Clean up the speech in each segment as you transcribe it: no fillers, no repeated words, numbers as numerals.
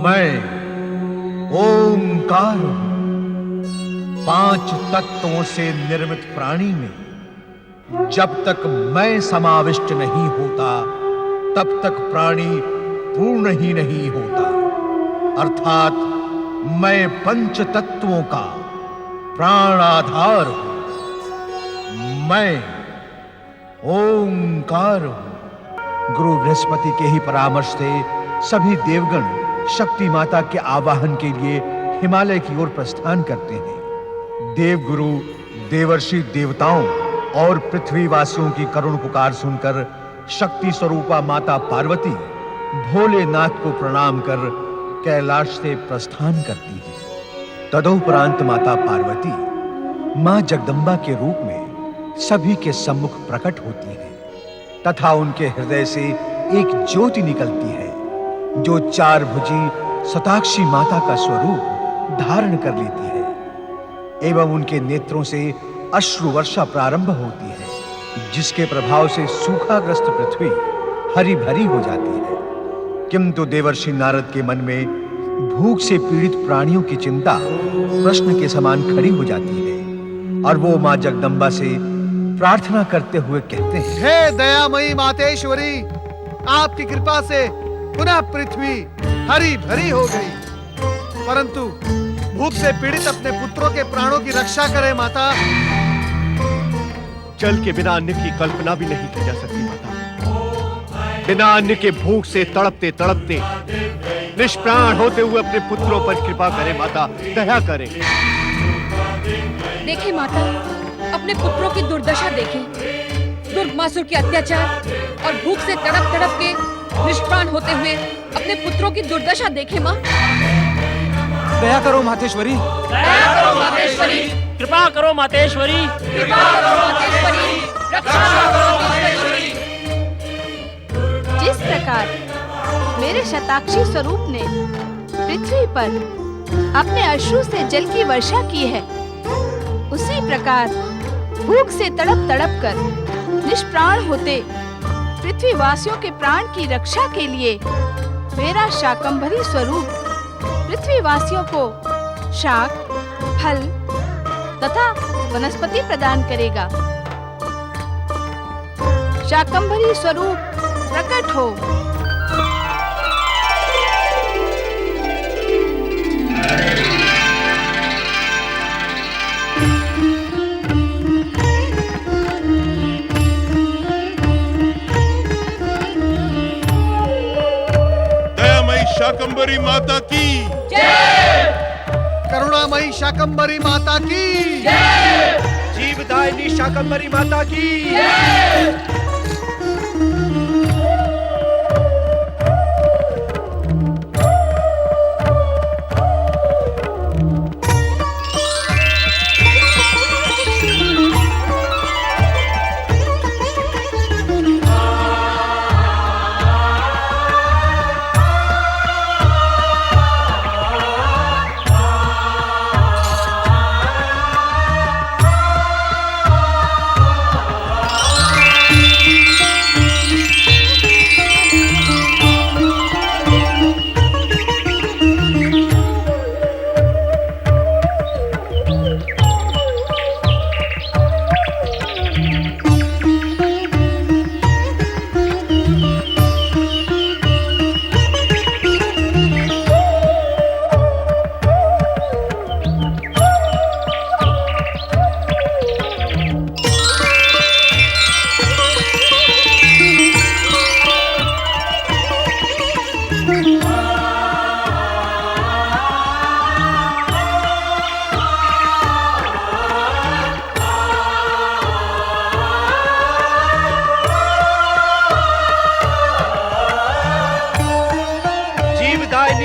मैं ओंकार हूं। 5 तत्वों से निर्मित प्राणी में जब तक मैं समाविष्ट नहीं होता, तब तक प्राणी पूर्ण ही नहीं होता। अर्थात मैं पंच तत्वों का प्राण आधार हूं। मैं ओंकार हूं। गुरु बृहस्पति के ही परामर्श से सभी देवगण शक्ति माता के आवाहन के लिए हिमालय की ओर प्रस्थान करते हैं। देवगुरु देवर्षि देवताओं और पृथ्वीवासियों की करुण पुकार सुनकर शक्ति स्वरूपा माता पार्वती भोलेनाथ को प्रणाम कर कैलाश से प्रस्थान करती है। तदुपरांत माता पार्वती मां जगदंबा के रूप में सभी के सम्मुख प्रकट होती है तथा उनके हृदय से एक ज्योति निकलती है जो 4 भुजी शताक्षी माता का स्वरूप धारण कर लेती है एवं उनके नेत्रों से अश्रु वर्षा प्रारंभ होती है, जिसके प्रभाव से सूखाग्रस्त पृथ्वी हरी भरी हो जाती है। किंतु देवर्षि नारद के मन में भूख से पीड़ित प्राणियों की चिंता प्रश्न के समान खड़ी हो जाती है और वो मां जगदंबा से प्रार्थना करते हुए कहते हैं, हे दयामयी मातेश्वरी, आपकी कृपा से पुनः पृथ्वी हरी भरी हो गई, परंतु भूख से पीड़ित अपने पुत्रों के प्राणों की रक्षा करे माता। जल के बिना अन्न की कल्पना भी नहीं की जा सकती माता। बिना अन्न के भूख से तड़पते तड़पते निष्प्राण होते हुए अपने पुत्रों पर कृपा करे माता, दया करे। देखे माता, अपने पुत्रों की दुर्दशा देखें। दुर्मासुर के अत्याचार और भूख से तड़प तड़प के निष्प्राण होते हुए अपने पुत्रों की दुर्दशा देखे मां। दया करो मातेश्वरी, दया करो मातेश्वरी, कृपा करो मातेश्वरी, कृपा करो मातेश्वरी, रक्षा करो मातेश्वरी। जिस प्रकार मेरे शताक्षी स्वरूप ने पृथ्वी पर अपने अश्रु से जल की वर्षा की है, उसी प्रकार भूख से तड़प तड़प कर निष्प्राण होते पृथ्वीवासियों के प्राण की रक्षा के लिए मेरा शाकंभरी स्वरूप पृथ्वीवासियों को शाक, फल तथा वनस्पति प्रदान करेगा। शाकंभरी स्वरूप प्रकट हो। शाकंभरी माता की जय। करुणामयी शाकंभरी माता की जय। जीवदायिनी शाकंभरी माता की जय।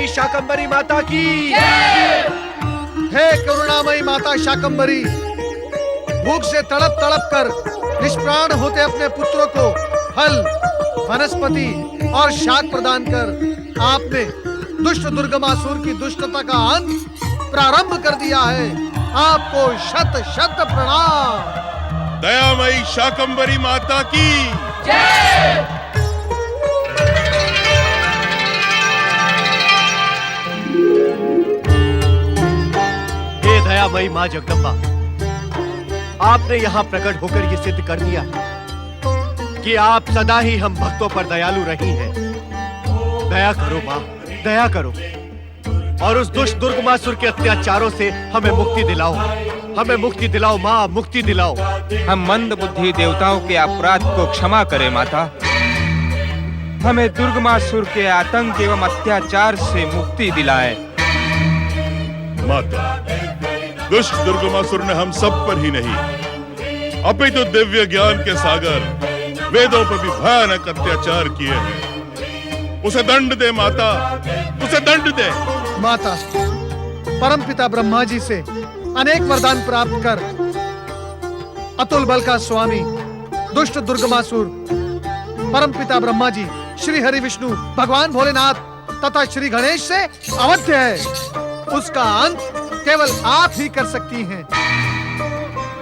शाकंभरी माता की जय। हे करुणामयी माता शाकंभरी, भूख से तड़प तड़प कर निष्प्राण होते अपने पुत्रों को फल, वनस्पति और शाक प्रदान कर आपने दुष्ट दुर्गमासुर की दुष्टता का अंत प्रारंभ कर दिया है। आपको शत शत प्रणाम। दयामयी शाकंभरी माता की जय। दयामयी माँ जगदम्बा, आपने यहाँ प्रकट होकर ये सिद्ध कर दिया कि आप सदा ही हम भक्तों पर दयालु रही हैं। दया करो माँ, दया करो और उस दुष्ट दुर्गमासुर के अत्याचारों से हमें मुक्ति दिलाओ। हमें मुक्ति दिलाओ माँ, मुक्ति दिलाओ। हम मंद बुद्धि देवताओं के अपराध को क्षमा करें माता। हमें दुर्गमासुर के आतंक एवं अत्याचार से मुक्ति दिलाए। माता, दुष्ट दुर्गमासुर ने हम सब पर ही नहीं अपितु दिव्य ज्ञान के सागर वेदों पर भी भयानक अत्याचार किए हैं। उसे दंड दे माता, उसे दंड दे। माता, परमपिता ब्रह्मा जी से अनेक वरदान प्राप्त कर अतुल बल का स्वामी दुष्ट दुर्गमासुर परमपिता ब्रह्मा जी, श्री हरि विष्णु, भगवान भोलेनाथ तथा श्री गणेश से अवध्य है। उसका अंत केवल आप ही कर सकती हैं।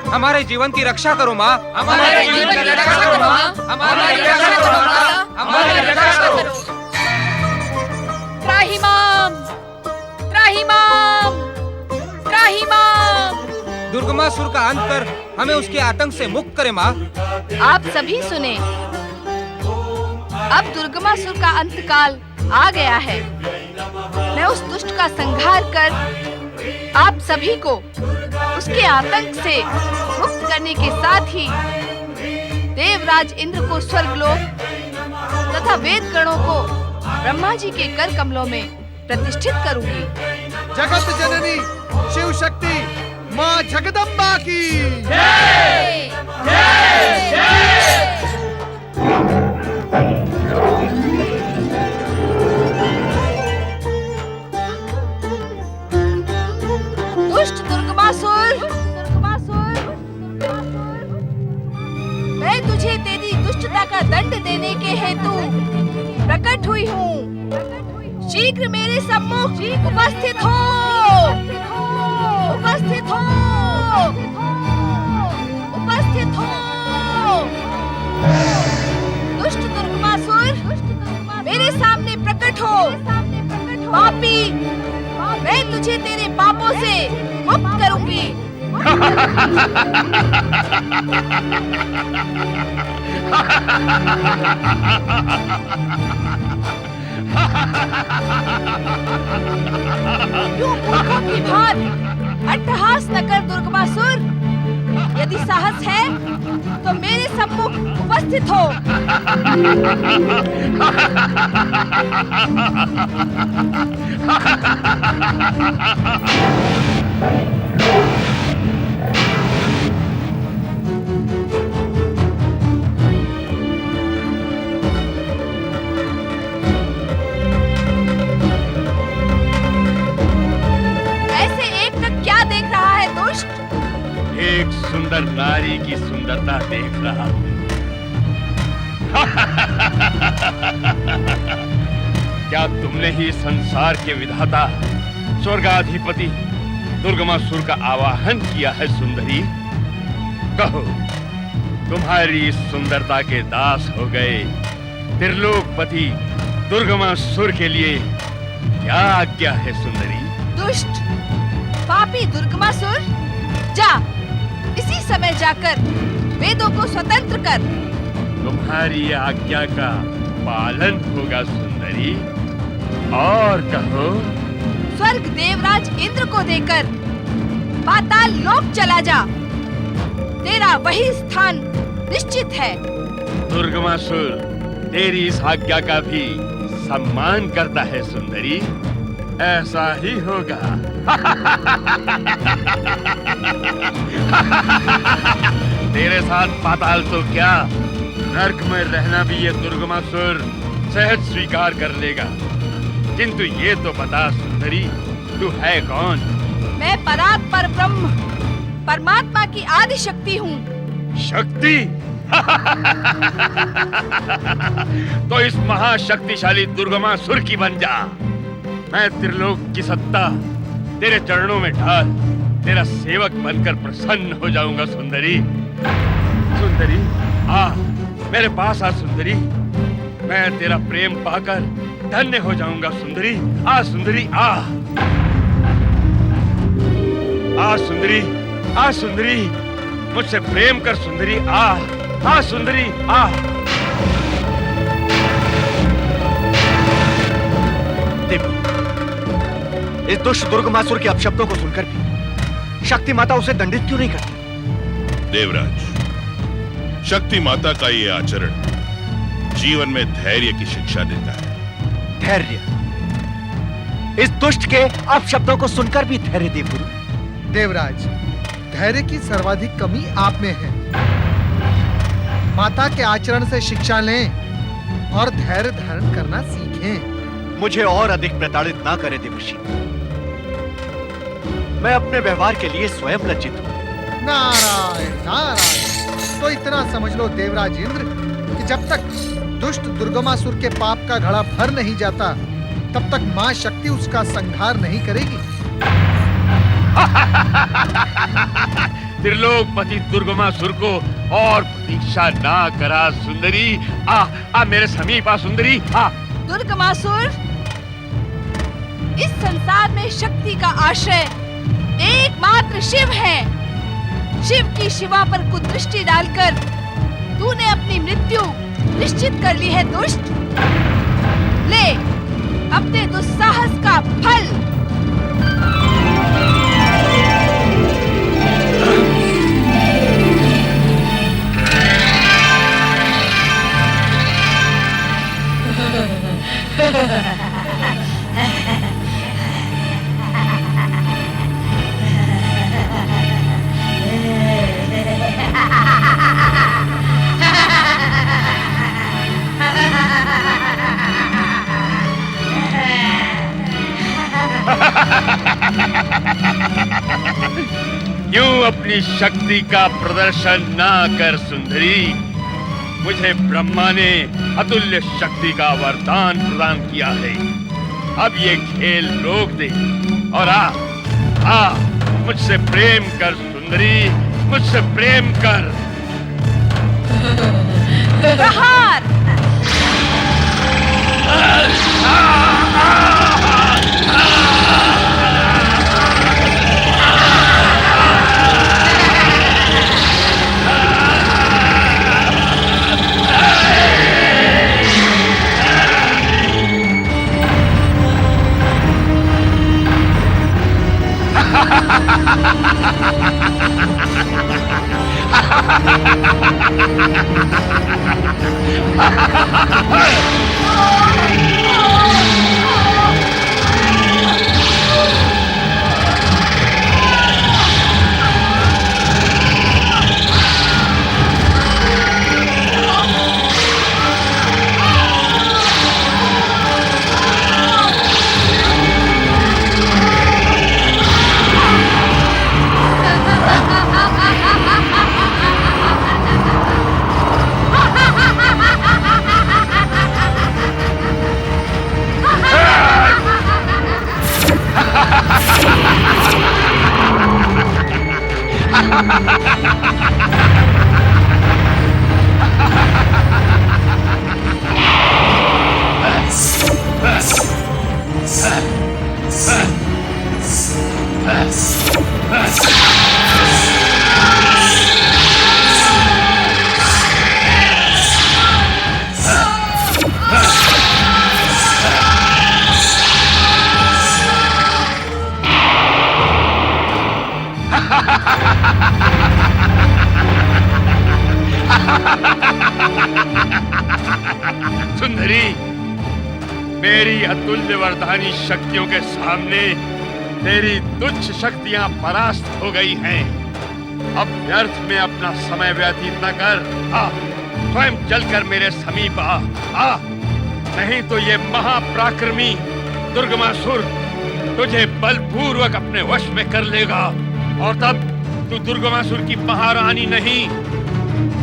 हमारे जीवन की रक्षा करो माँ। हमारे जीवन की रक्षा करो माँ। हमारी रक्षा करो माता। हमारी रक्षा करो। त्राहिमाम, त्राहिमाम, त्राहिमाम। दुर्गमासुर का अंत कर हमें उसके आतंक से मुक्त करे माँ। आप सभी सुने, अब दुर्गमासुर का अंतकाल आ गया है। मैं उस दुष्ट का संहार कर आप सभी को उसके आतंक से मुक्त करने के साथ ही देवराज इंद्र को स्वर्गलोक तथा वेद गणों को ब्रह्मा जी के कर कमलों में प्रतिष्ठित करूंगी। जगत जननी शिव शक्ति माँ जगदम्बा की जय, जय, जय। दुष्ट दुर्गमासुर, मैं तुझे तेरी दुष्टता का दंड देने के हेतु प्रकट हुई हूँ। शीघ्र मेरे सम्मुख उपस्थित हो, उपस्थित हो, उपस्थित हो। दुष्ट दुर्गमासुर, मेरे सामने प्रकट हो। पापी, मैं तुझे तेरे पापों से मुक्त करूंगी। यूं मूर्खों की भांति अट्टहास न कर दुर्गमासुर। यदि साहस है तो मेरे सम्मुख उपस्थित हो। ऐसे एकटक क्या देख रहा है दुष्ट? एक सुंदर नारी की सुंदरता देख रहा हूं। क्या तुमने ही संसार के विधाता स्वर्गाधिपति दुर्गमासुर का आवाहन किया है सुंदरी? कहो, तुम्हारी इस सुंदरता के दास हो गए त्रिलोकपति दुर्गमासुर के लिए क्या आज्ञा है सुंदरी? दुष्ट पापी दुर्गमासुर, जा इसी समय जाकर वेदों को स्वतंत्र कर। तुम्हारी आज्ञा का पालन होगा सुंदरी। और कहो। स्वर्ग देवराज इंद्र को देकर पाताल लोक चला जा। तेरा वही स्थान निश्चित है। दुर्गमासुर तेरी इस आज्ञा का भी सम्मान करता है सुंदरी। ऐसा ही होगा। तेरे साथ पाताल तो क्या, नर्क में रहना भी ये दुर्गमासुर सहज स्वीकार कर लेगा। किंतु ये तो बता सुंदरी, तू है कौन? मैं परात्पर ब्रह्म परमात्मा की आदि शक्ति हूँ। शक्ति? तो इस महाशक्तिशाली दुर्गमासुर की बन जा। मैं त्रिलोक की सत्ता तेरे चरणों में ढाल तेरा सेवक बनकर प्रसन्न हो जाऊंगा सुंदरी। सुंदरी आ, मेरे पास आ सुंदरी। मैं तेरा प्रेम पाकर धन्य हो जाऊंगा सुंदरी। आ सुंदरी आ। आ सुंदरी, आ सुंदरी, मुझसे प्रेम कर सुंदरी, आ सुंदरी, आ। देव, इस दुष्ट दुर्गमासुर के अपशब्दों को सुनकर भी शक्ति माता उसे दंडित क्यों नहीं करती? देवराज, शक्ति माता का ये आचरण जीवन में धैर्य की शिक्षा देता है। धैर्य? इस दुष्ट के अपशब्दों को सुनकर भी धैर्य देवगुरु? देवराज, धैर्य की सर्वाधिक कमी आप में है। माता के आचरण से शिक्षा लें और धैर्य धारण करना सीखें। मुझे और अधिक प्रताड़ित ना करें देवर्षि। मैं अपने व्यवहार के लिए स्वयं लज्जित हूं। नारायण नारायण। तो इतना समझ लो देवराज इंद्र कि जब तक दुष्ट दुर्गमासुर के पाप का घड़ा भर नहीं जाता, तब तक मां शक्ति उसका संहार नहीं करेगी। त्रिलोकपति दुर्गमासुर को और प्रतीक्षा ना करा सुंदरी। आ मेरे समीप आ सुंदरी, आ। दुर्गमासुर, इस संसार में शक्ति का आश्रय एकमात्र शिव है। शिव की शिवा पर कुदृष्टि डालकर तूने अपनी मृत्यु निश्चित कर ली है दुष्ट। ले अपने दुस्साहस का फल। क्यों अपनी शक्ति का प्रदर्शन ना कर सुंदरी। मुझे ब्रह्मा ने अतुल्य शक्ति का वरदान प्रदान किया है। अब ये खेल रोक दे और आ मुझसे प्रेम कर सुंदरी, मुझसे प्रेम कर। प्रहार। सुंदरी, मेरी अतुल्य वरदानी शक्तियों के सामने तेरी तुच्छ शक्तियां परास्त हो गई हैं। अब व्यर्थ में अपना समय व्यतीत न कर। स्वयं चलकर मेरे समीप आ। नहीं तो ये महापराक्रमी दुर्गमासुर तुझे बलपूर्वक अपने वश में कर लेगा और तब तू दुर्गमासुर की महारानी नहीं,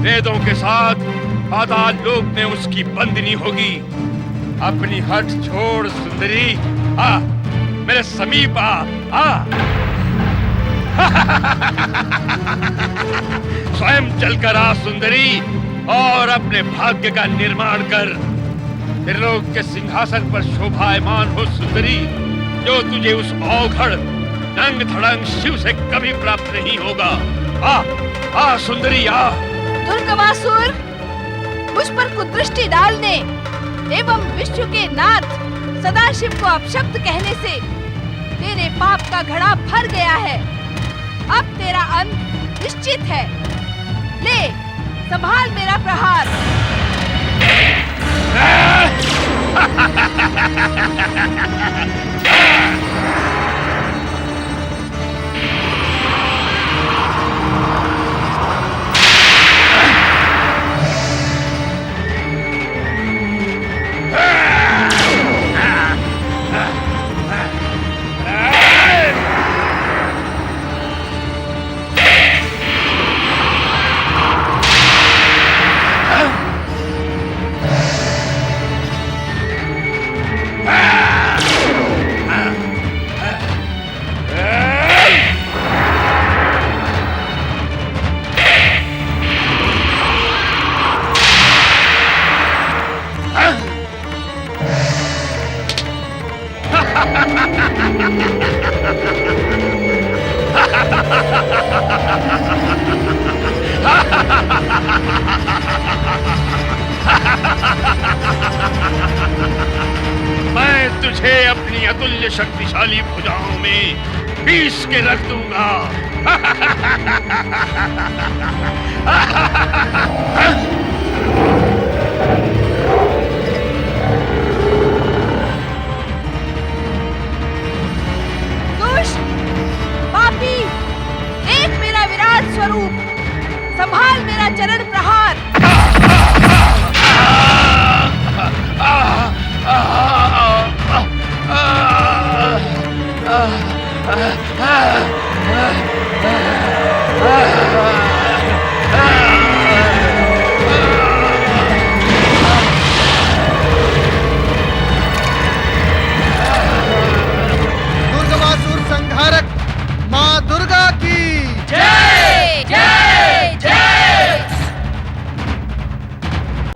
वेदों के साथ पाताल लोक में उसकी बंदिनी होगी। अपनी हट छोड़ सुंदरी, मेरे समीप आ। स्वयं चलकर आ सुंदरी और अपने भाग्य का निर्माण कर। त्रिलोक के सिंहासन पर शोभायमान हो सुंदरी, जो तुझे उस औघड़ रंग धड़ंग शिव से कभी प्राप्त नहीं होगा। आ, आ सुंदरी आ। दुर्गमासुर, मुझ पर कुदृष्टि डालने एवं विश्व के नाथ सदाशिव को अपशब्द कहने से तेरे पाप का घड़ा भर गया है। अब तेरा अंत निश्चित है। ले, संभाल मेरा प्रहार। मैं तुझे अपनी अतुल्य शक्तिशाली भुजाओं में पीस के रख दूंगा। दुष्ट, पापी, देख मेरा विराट स्वरूप, संभाल मेरा चरण प्रहार। Ah!